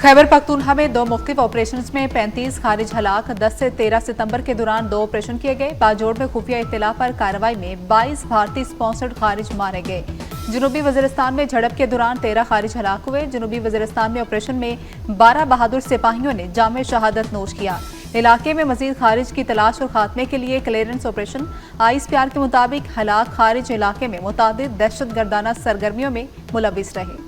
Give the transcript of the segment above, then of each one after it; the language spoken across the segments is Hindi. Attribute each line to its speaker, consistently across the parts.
Speaker 1: खैबर पख्तूनख्वा में 2 मुख्तलिफ ऑपरेशन में 35 खारिज हलाक। 10 से 13 सितंबर के दौरान 2 ऑपरेशन किए गए। बाजोड़ में खुफिया इत्तला पर कार्रवाई में 22 भारतीय स्पॉन्सर्ड खारिज मारे गए। जनूबी वजीरिस्तान में झड़प के दौरान 13 खारिज हलाक हुए। जनूबी वजीरिस्तान में ऑपरेशन में 12 बहादुर सिपाहियों ने जामे शहादत नोश किया। इलाके में मजीद खारिज की तलाश और खात्मे के लिए क्लियरेंस ऑपरेशन। ISPR के मुताबिक हलाक खारिज इलाके में मुतादिद दहशत गर्दाना सरगर्मियों में मुलविस रहे।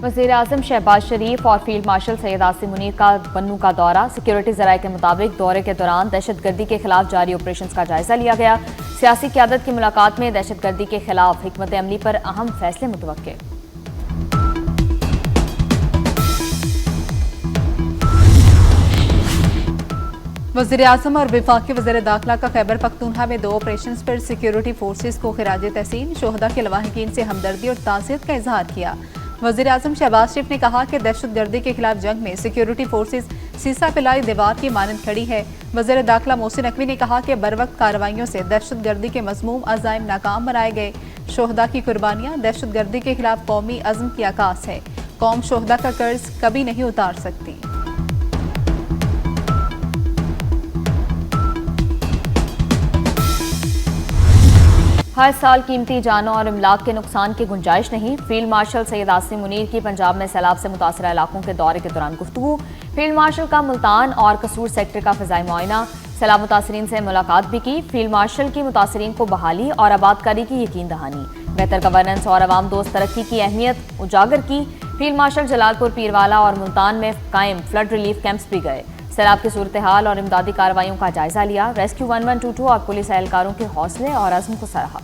Speaker 2: वज़ीर-ए-आज़म शहबाज शरीफ और फील्ड मार्शल सैयद आसिम मुनीर का बन्नू का दौरा। सिक्योरिटी ज़राए के मुताबिक दौरे के दौरान दहशतगर्दी के खिलाफ जारी ऑपरेशन का जायजा लिया गया। सियासी क़यादत की मुलाकात में दहशतगर्दी के खिलाफ हिकमत अमली पर अहम फैसले मुतवक्के।
Speaker 1: वज़ीर-ए-आज़म और वफाकी वज़ीर दाखिला का खैबर पख्तूनख्वा में 2 ऑपरेशन पर सिक्योरिटी फोर्सेज को खिराज तहसीन, शोहदा के लवाहिकीन से हमदर्दी और ताज़ियत का इजहार किया। वज़ीर-ए-आज़म शहबाज शरीफ ने कहा कि दहशतगर्दी के खिलाफ जंग में सिक्योरिटी फोर्सेज सीसा पिलाई दीवार की मानंद खड़ी है। वज़ीर दाखिला मोहसिन नकवी ने कहा कि बरवक्त कार्रवाइयों से दहशतगर्दी के मज़मूम अज़ाइम नाकाम बनाए गए। शोहदा की कुर्बानियाँ दहशतगर्दी के खिलाफ कौमी अज़्म की आकाश है। कौम शोहदा का कर्ज कभी नहीं उतार सकती।
Speaker 2: हर साल कीमती जानों और इमलाक के नुकसान की गुंजाइश नहीं। फील्ड मार्शल सैयद आसिम मुनीर की पंजाब में सैलाब से मुतासरा इलाकों के दौरे के दौरान गुफ्तगू। फील्ड मार्शल का मुल्तान और कसूर सेक्टर का फ़िज़ाई मुआयना। सैलाब मुतासरीन से मुलाकात भी की। फील्ड मार्शल की मुतासरीन को बहाली और आबादकारी की यकीन दहानी। बेहतर गवर्नेंस और अवाम दोस्त तरक्की की अहमियत उजागर की। फील्ड मार्शल जलालपुर, पीरवाला और मुल्तान में कायम फ्लड रिलीफ कैंप्स भी गए। सैलाब की सूरत हाल और इमदादी कार्रवाइयों का जायजा लिया। रेस्क्यू 1122 और पुलिस एहलकारों के हौसले और अज़्म को सराहा।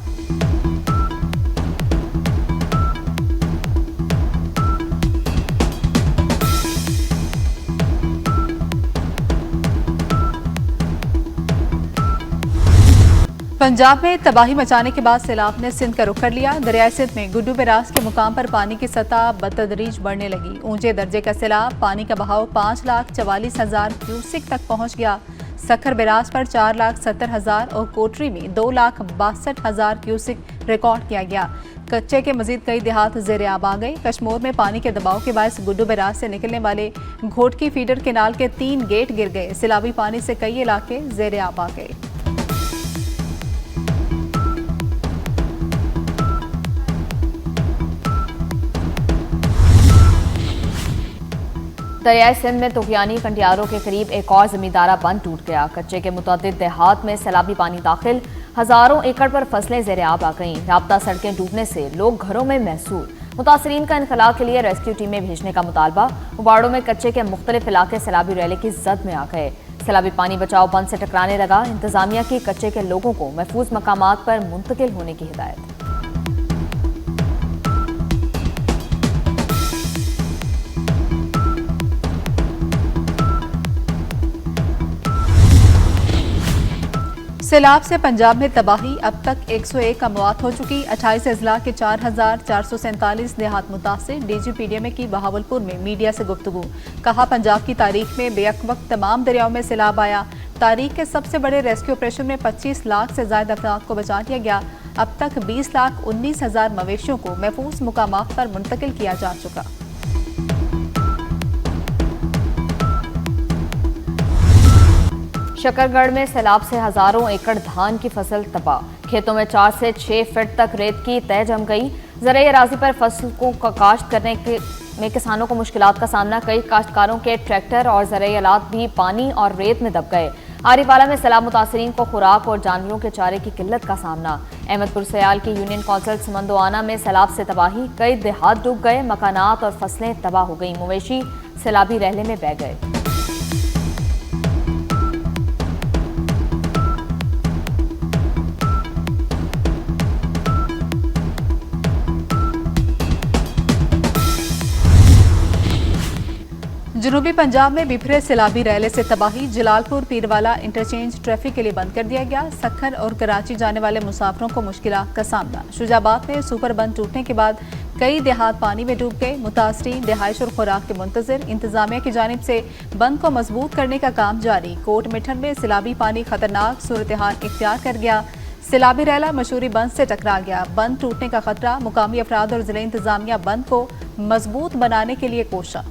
Speaker 1: पंजाब में तबाही मचाने के बाद सैलाब ने सिंध का रुख कर लिया। दरियाए सिंध में गुड्डू बैराज के मुकाम पर पानी की सतह बतदरीज बढ़ने लगी। ऊंचे दर्जे का सैलाब, पानी का बहाव 5,44,000 क्यूसिक तक पहुंच गया। सखर बैराज पर 4,70,000 और कोटरी में 2,62,000 क्यूसिक रिकॉर्ड किया गया। कच्चे के मजीद कई देहात ज़ेर आब आ गए। कश्मोर में पानी के दबाव के बायस गुड्डू बैराज से निकलने वाले घोटकी फीडर केनाल के 3 गेट गिर गए। सैलाबी पानी से कई इलाके ज़ेर आब आ गए।
Speaker 2: दरियाए सिंध में तुगयानी कंडियारों के करीब एक और जमींदारा बंद टूट गया। कच्चे के मुतअद्दिद देहात में सैलाबी पानी दाखिल। हजारों एकड़ पर फसलें ज़ेर आब आ गईं। राब्ता सड़कें डूबने से लोग घरों में महसूर। मुतासरीन का इनखला के लिए रेस्क्यू टीमें भेजने का मुतालबा। उबाड़ों में कच्चे के मुख्तलिफ इलाके सैलाबी रैली की जद में आ गए। सैलाबी पानी बचाओ बंद से टकराने लगा। इंतजामिया की कच्चे के लोगों को महफूज मकामात पर मुंतकिल होने की हिदायत।
Speaker 1: सैलाब से पंजाब में तबाही, अब तक 101 अमवात हो चुकी। 28 अजला के 4,447 देहात मुतासिर। DGPDM की बहावलपुर में मीडिया से गुफ्तगू। कहा पंजाब की तारीख में बेअक वक्त तमाम दरियाओं में सैलाब आया। तारीख के सबसे बड़े रेस्क्यू ऑपरेशन में 25 लाख से ज्यादा अफराद को बचा लिया गया। अब तक 20,19,000 मवेशियों को महफूज मुकामात पर मुंतकिल किया जा चुका।
Speaker 2: शकरगढ़ में सैलाब से हजारों एकड़ धान की फसल तबाह। खेतों में 4 से 6 फीट तक रेत की तह जम गई। ज़राई अराज़ी पर फसल को काश्त करने में किसानों को मुश्किलात का सामना। कई काश्तकारों के ट्रैक्टर और ज़राई आलात भी पानी और रेत में दब गए। आरिफाला में सैलाब मुतासरीन को खुराक और जानवरों के चारे की किल्लत का सामना। अहमदपुर सयाल की यूनियन कौंसिल समंदोआना में सैलाब से तबाही। कई देहात डूब गए। मकानात और फसलें तबाह हो गई। मवेशी सैलाबी रहले में बह गए।
Speaker 1: जनूबी पंजाब में बिखरे सैलाबी रैले से तबाही। जलालपुर पीरवाला इंटरचेंज ट्रैफिक के लिए बंद कर दिया गया। सक्खर और कराची जाने वाले मुसाफिरों को मुश्किलात का सामना। शुजाबाद में सुपर बंद टूटने के बाद कई देहात पानी में डूब गए। मुतासरीन रिहाइश और खुराक के मुंतजर। इंतजामिया की जानिब से बंद को मजबूत करने का काम जारी। कोट मिठन में सैलाबी पानी खतरनाक सूरत हाल इख्तियार कर गया। सैलाबी रैला मशहूरी बंद से टकरा गया। बंद टूटने का खतरा। मुकामी अफराद और जिले इंतजामिया बंद को मजबूत बनाने के लिए कोशा।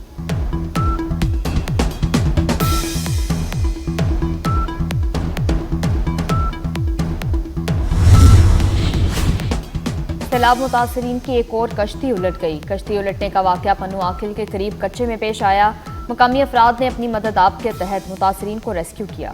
Speaker 2: सैलाब मुतासरीन की एक और कश्ती उलट गई। कश्ती उलटने का वाकया पन्नू आखिल के करीब कच्चे में पेश आया। मुकामी अफराद ने अपनी मदद आप के तहत मुतासरीन को रेस्क्यू किया।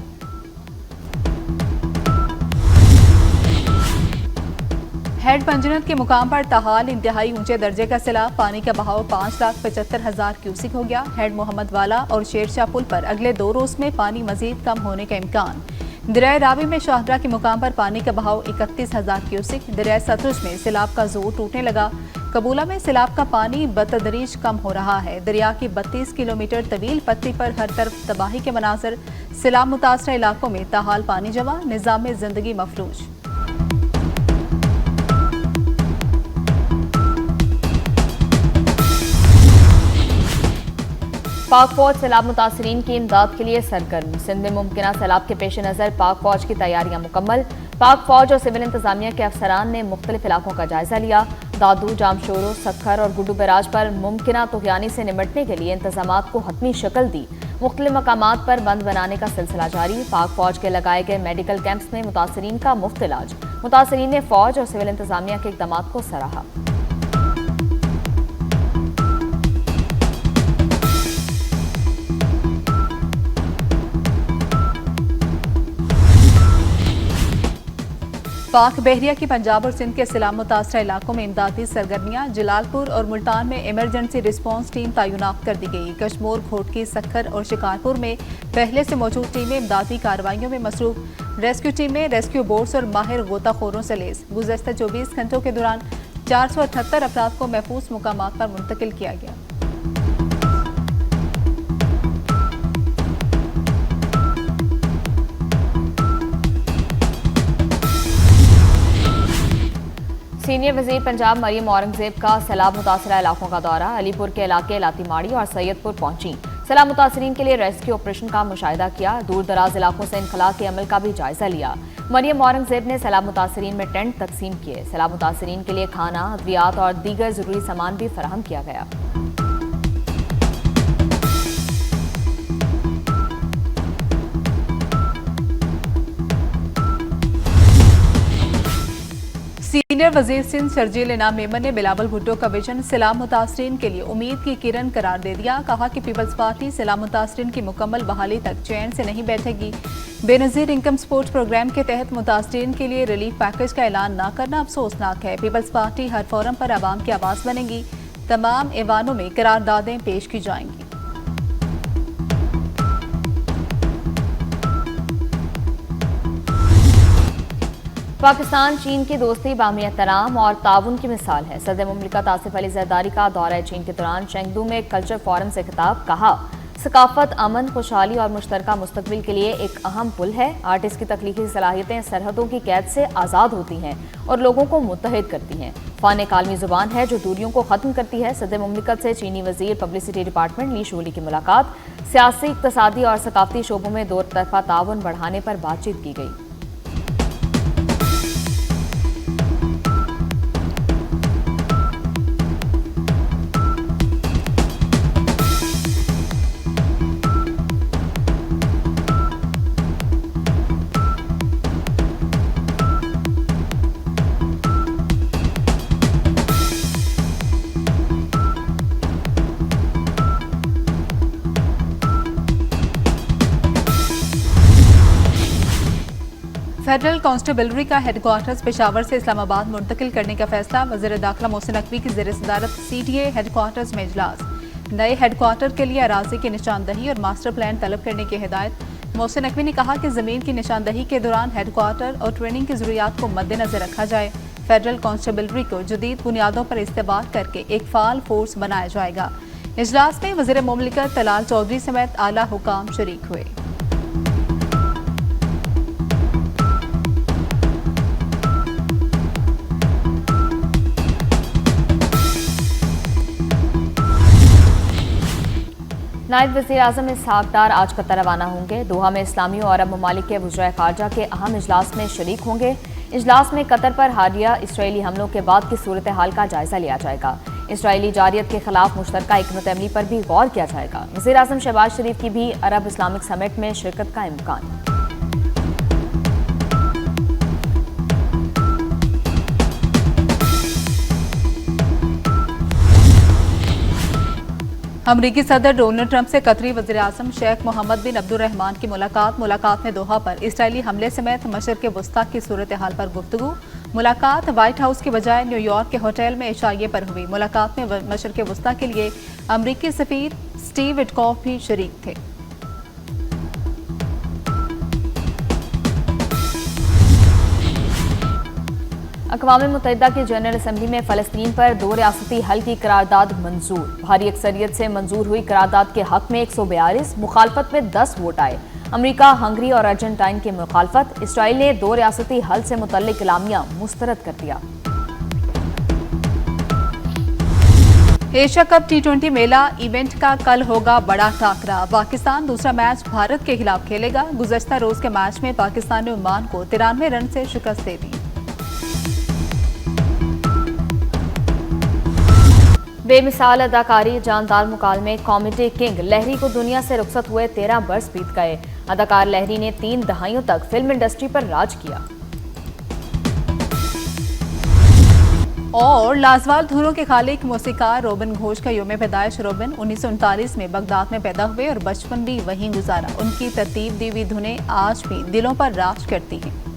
Speaker 1: हेड पंजनत के मुकाम पर ताहाल इंतहाई ऊंचे दर्जे का सैलाब। पानी का बहाव 5,75,000 क्यूसिक हो गया। हेड मोहम्मद वाला और शेरशाह पुल पर अगले 2 रोज में पानी मजीद कम होने का इम्कान। दरिया रावी में शाहदरा के मुकाम पर पानी का बहाव 31,000 क्यूसिक। दरिया सतलुज में सैलाब का जोर टूटने लगा। कबूला में सैलाब का पानी बतदरीज कम हो रहा है। दरिया की 32 किलोमीटर तवील पट्टी पर हर तरफ तबाही के मनाजर। सैलाब मुतासरा इलाकों में ताहाल पानी जमा। निजाम जिंदगी मफलूज।
Speaker 2: पाक फौज सैलाब मुतासरीन की इमदाद के लिए सरगर्म। सिंध में मुमकिन सैलाब के पेश नज़र पाक फौज की तैयारियां मुकम्मल। पाक फौज और सिविल इंतजामिया के अफसरान ने मुख्तलिफ इलाकों का जायजा लिया। दादू, जामशोरो, सक्खर और गुड्डू बैराज पर मुमकिन तुगयानी से निपटने के लिए इंतजामात को हतमी शक्ल दी। मुख्तलिफ मकामात पर बंद बनाने का सिलसिला जारी। पाक फौज के लगाए गए मेडिकल कैंप्स में मुतासरीन का मुफ्त इलाज। मुतासरीन ने फौज और सिविल इंतजामिया के इक़दामात को सराहा।
Speaker 1: पाक बहरिया की पंजाब और सिंध के सैलाब मुतासरा इलाकों में इमदादी सरगर्मियां। जलालपुर और मुल्तान में इमरजेंसी रिस्पांस टीम तैनात कर दी गई। कश्मोर, घोटकी, सक्खर और शिकारपुर में पहले से मौजूद टीमें इमदादी कार्रवाइयों में मसरूफ। रेस्क्यू टीमें रेस्क्यू बोट्स और माहिर गोताखोरों से लैस। गुज़श्ता 24 घंटों के दौरान 478 अफराद को महफूज मुकामात पर मुंतकिल किया गया।
Speaker 2: सीनियर वजीर पंजाब मरियम औरंगजेब का सैलाब मुतासरा इलाकों का दौरा। अलीपुर के इलाके लातीमाड़ी और सैयदपुर पहुंची। सैलाब मुतासरीन के लिए रेस्क्यू ऑपरेशन का मुशाहिदा किया। दूर दराज इलाकों से इनखला के अमल का भी जायजा लिया। मरियम औरंगजेब ने सैलाब मुतासरीन में टेंट तकसीम किए। सैलाब मुतासरीन के लिए खाना, अद्वियात और दीगर जरूरी सामान भी फराहम किया गया।
Speaker 1: सीनियर वजीर सिंध शर्जील इनाम मेमन ने बिलावल भुट्टो का विजन सैलाब मुतासरीन के लिए उम्मीद की किरण करार दे दिया। कहा कि पीपल्स पार्टी सैलाब मुतासरीन की मुकम्मल बहाली तक चैन से नहीं बैठेगी। बेनजीर इनकम सपोर्ट प्रोग्राम के तहत मुतासरीन के लिए रिलीफ पैकेज का ऐलान न करना अफसोसनाक है। पीपल्स पार्टी हर फोरम पर आवाम की आवाज़ बनेगी। तमाम ऐवानों में करारदादें पेश की जाएंगी।
Speaker 2: पाकिस्तान चीन की दोस्ती बामी एहतराम और ताउन की मिसाल है। सदर मुमलिकत आसिफ अली जरदारी का दौरा चीन के दौरान चेंगदू में एक कल्चर फोरम से खिताब। कहा, सकाफत, अमन, खुशहाली और मुश्तरका मुस्तकबिल के लिए एक अहम पुल है। आर्टिस्ट की तख्लीकी सलाहियतें सरहदों की कैद से आज़ाद होती हैं और लोगों को मुत्तहिद करती हैं। फ़ान एक आलमी ज़ुबान है जो दूरियों को ख़त्म करती है। सदर मुमलिकत से चीनी वज़ीर पब्लिसिटी डिपार्टमेंट ली शूली की मुलाकात। सियासी, इक़्तिसादी और सकाफती शोबों में दो तरफ़ा ताउन बढ़ाने पर बातचीत की गई।
Speaker 1: फेडरल कांस्टेबलरी का हेडक्वार्टर्स पेशावर से इस्लामाबाद मुंतकिल करने का फैसला। वज़ीर दाखिला मोहसिन नकवी की ज़ेर सदारत CTA हेडक्वार्टर्स में इजलास। नए हेडक्वार्टर के लिए अराजी की निशानदही और मास्टर प्लान तलब करने की हिदायत। मोहसिन नकवी ने कहा कि ज़मीन की निशानदही के दौरान हेडक्वार्टर और ट्रेनिंग की ज़रूरियात को मद्देनजर रखा जाए। फेडरल कांस्टेबलरी को जदीद बुनियादों पर इस्तेमाल करके एक फ़ाल फोर्स बनाया जाएगा। इजलास में वज़ीर मुमलिकत तलाल चौधरी समेत आला हुकाम शरीक हुए।
Speaker 2: नायब वज़ीर आज़म इसहाक डार आज कतर रवाना होंगे। दोहा में इस्लामी और अरब ममालिक के वज़राए ख़ारजा के अहम इजलास में शरीक होंगे। इजलास में कतर पर हालिया इसराइली हमलों के बाद की सूरत हाल का जायजा लिया जाएगा। इसराइली जारियत के खिलाफ मुश्तरका हिकमत अमली पर भी गौर किया जाएगा। वज़ीर आज़म शहबाज शरीफ की भी अरब इस्लामिक समिट में शिरकत का इम्कान।
Speaker 1: अमरीकी सदर डोनाल्ड ट्रंप से कतरी वज़ीर आज़म शेख मोहम्मद बिन अब्दुर्रहमान की मुलाकात में दोहा पर इसराइली हमले समेत मशरिक़ वस्ता की सूरत हाल पर गुफ्तगू। मुलाकात व्हाइट हाउस के बजाय न्यूयॉर्क के होटल में इशाइये पर हुई। मुलाकात में मशरिक़ वस्ता के लिए अमरीकी सफ़ीर स्टीव विटकॉफ भी शरीक थे।
Speaker 2: अक़वाम मुत्तहिदा की जनरल असम्बली में फ़लस्तीन पर 2 रियासती हल की करारदाद मंजूर। भारी अक्सरियत से मंजूर हुई करारदाद के हक में 142, मुखालफत में 10 वोट आए। अमरीका, हंगरी और अर्जेंटाइन की मुखालफत। इसराइल ने 2 रियासती हल से मुतल्लिक इलामिया मुस्तरद कर दिया।
Speaker 1: एशिया कप T20 मेला इवेंट का कल होगा बड़ा टाकरा। पाकिस्तान दूसरा मैच भारत के खिलाफ खेलेगा। गुज़श्ता रोज के मैच में पाकिस्तान ने ओमान को 93 रन से शिकस्त दे दी।
Speaker 2: बेमिसाल अदाकारी, जानदार मुकालमे, कॉमेडी किंग लहरी को दुनिया से रुखसत हुए 13 बरस बीत गए। अदाकार लहरी ने 3 दहाइयों तक फिल्म इंडस्ट्री पर राज किया।
Speaker 1: और लाजवाल धुनों के खालिक मौसीकार रोबिन घोष का यौम पैदाइश। रोबिन 1939 में बगदाद में पैदा हुए और बचपन भी वहीं गुजारा। उनकी तरतीब दी हुई धुनें आज भी दिलों पर राज करती हैं।